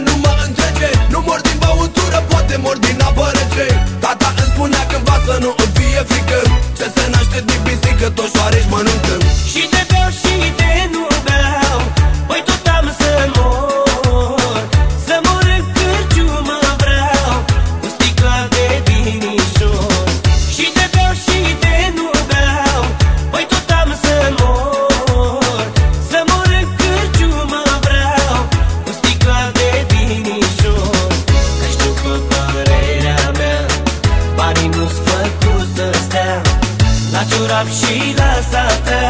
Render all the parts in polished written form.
nu mă întrece. Nu mor din băutură, poate mor din apă rece. Tata îmi spunea cândva să nu îmi fie frică, ce se naște din pisică, toți șoareci mănâncă. Și de beau și de nu beau, păi tot am să mor. Să mor în cârciumă vreau, cu sticla de vinișor. Și de beau și de nu beau, păi tot am să mor. Să mor în cârciumă vreau, cu sticla de vinișor. Că știu că părerea mea, banii nu-s făcut să stea la ciorap și la satea.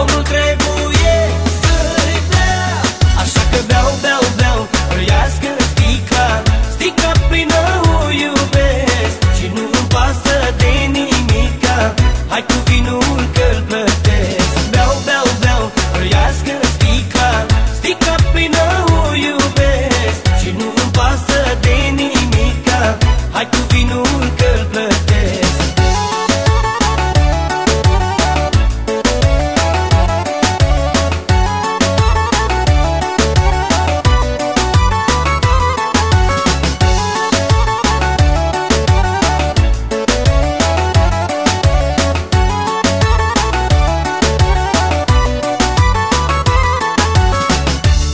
Omul trebuie să-i bea, așa că beau, beau, beau, răiască sticla. Sticla plină o iubesc și nu-mi pasă de nimica. Hai cu vinul că-l plătesc. Beau, beau, beau, răiască sticla. Sticla plină o iubesc și nu-mi pasă de nimica. Hai cu vinul că-l plătesc.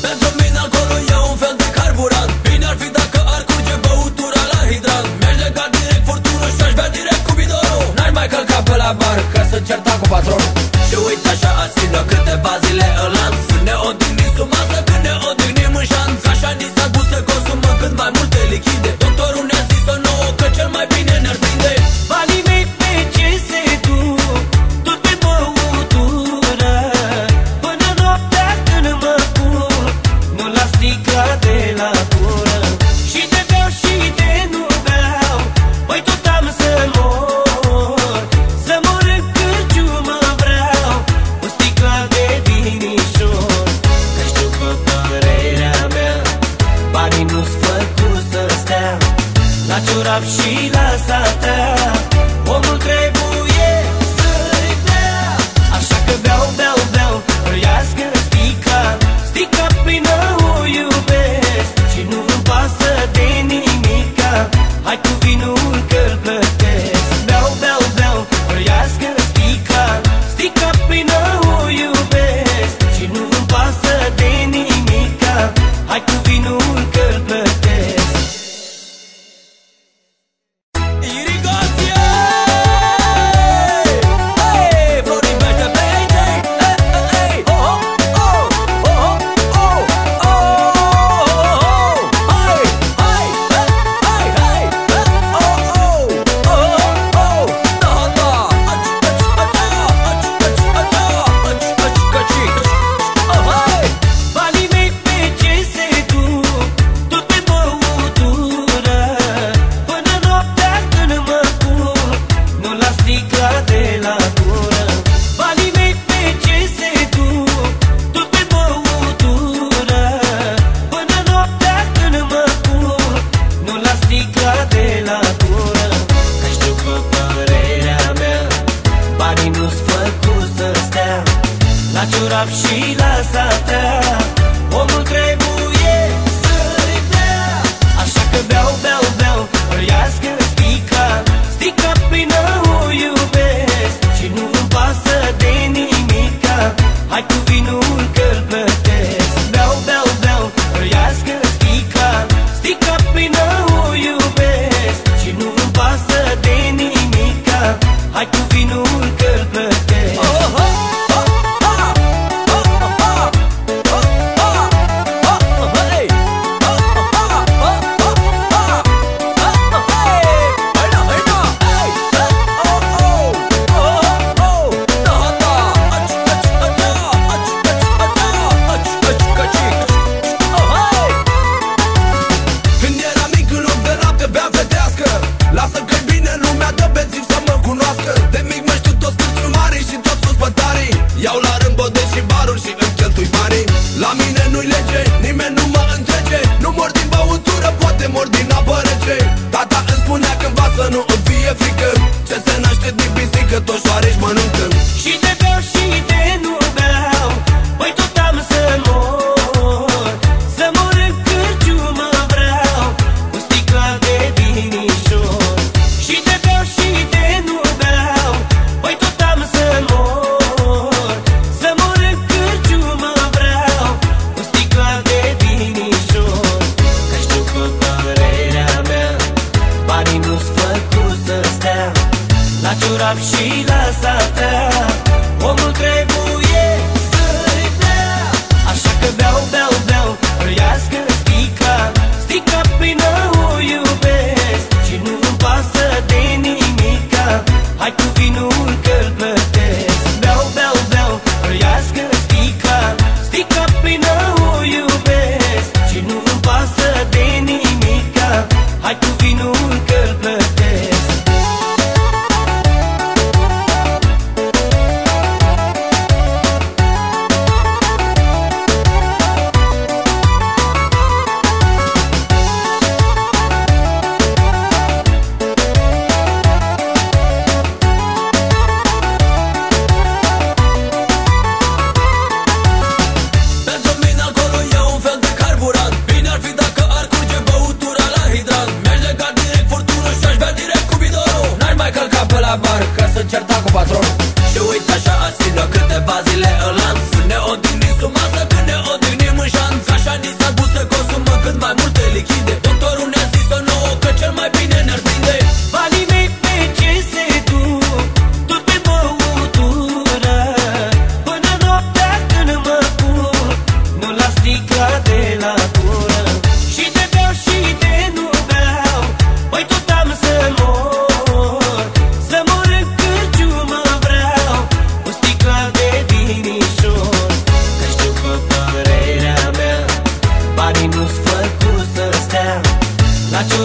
Pentru mine alcoolul e un fel de carburant. Bine ar fi dacă ar curge băutura la hidrant. Mi-aș lega direct furtunul și aș bea direct cu bidonul. N-aș mai călca pe la bar că să certa cu patronul. Și uite așa aspiră câteva zile în lanț. Când ne odihnim sub masă, când ne odihnim în șanț. Așa ni s-a spus să consumăm cât mai multe lichide. Doctorul ne-a zis-o nouă că cel mai bine ne-ar prinde. Banii mei pe ce se duc, tot pe băutură, până noaptea când mă culc, nu la sticla de la gură. Și de beau și de nu beau, păi tot am să mor. Să mor în cârciumă vreau, cu sticla de vinișor. Că știu că părerea mea, banii nu-s făcut să stea la ciorap și la satea. Omul trebuie să-i bea, așa că beau, beau, beau, răiască sticla. Sticla plină o iubesc și nu-mi pasă de nimica. Hai cu vinul că-l plătesc. Beau, beau, beau, răiască sticla. Sticla plină o iubesc și nu-mi pasă de nimica. Hai cu vinul că-l plătesc. Irigos!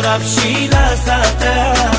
rap și la satea.